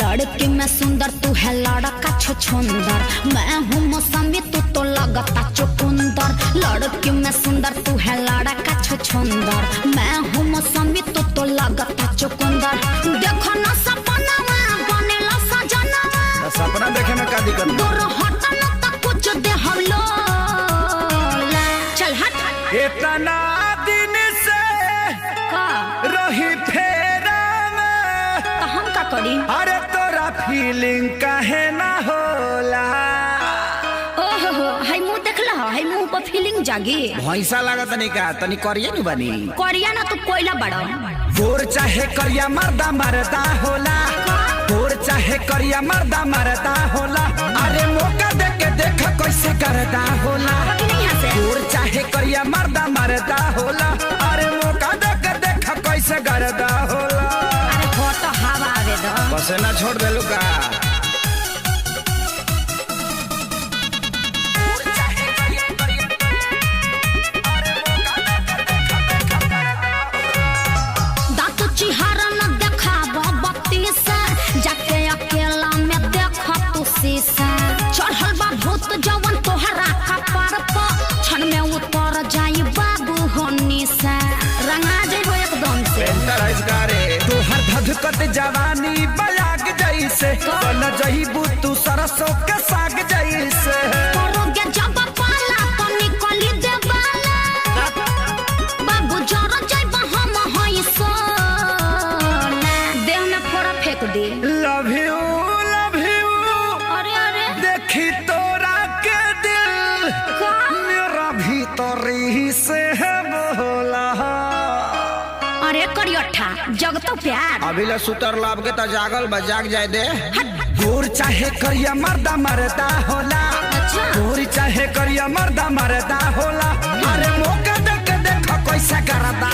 लड़की में सुंदर तू है लड़का छुछुंदर, मैं हूँ मौसमी तू तो लगता चुकुंदर। लड़की में सुंदर तू है लड़का छुछुंदर, मैं हूँ मौसमी तू तो लगता चुकुंदर। देखो ना सपना बनेला सजना, सपना देखे में का दिक्कत? दूर हट ना तो कुछ दे हम लोग। चल हट। इतना दिन से का रही फेरा में, तो हम का करी? अरे तोरा फीलिंग काहे ना होला? ओहो हाय मुंह देखला, हाय मुंह पर फीलिंग जागी। भैंसा लागत नहीं का तनी करिए नु बनी। करिया ना तू कोयला बड़ा। गोर चाहे करिया मर्दा मरदा होला, गोर चाहे करिया मर्दा मरदा होला। अरे मौका दे के देख कैसे करदा होला। गोर चाहे करिया मर्दा मरदा होला, अरे मौका दे के देख कैसे करदा होला। अरे फोटो हवा आवे दो। बस ना छोड़ देलू का। दांत चिहारा न देखाबो बत्ती से, जाके अकेला में देख तू शीशा। चढ़ल बा भूत जवन तोहरा कपार पर, क्षण में उतर जाई बाबू होनी से। रंगा जइबो एकदम से। तोहर धधकत जवानी बयाग जैसे, बन जइबू तू सरसों के साग जैसे। करोगे जब पाला तो निकली देवाला, बाबू जर जइबो हम हई सोना। देह में फोड़ा फेंक दे। लव यू अरे अरे देखी तोरा के दिल का? मेरा भीतरी से है बोला। अरे करियठा जग तो प्यार। अभी ले सुतर लाभ के तो जागल बा, जाग जाए दे। गोर चाहे करिया मर्दा मरदा होला, अच्छा। गोर चाहे करिया मर्दा मरदा होला। अरे मौका दे के देख कैसे करदा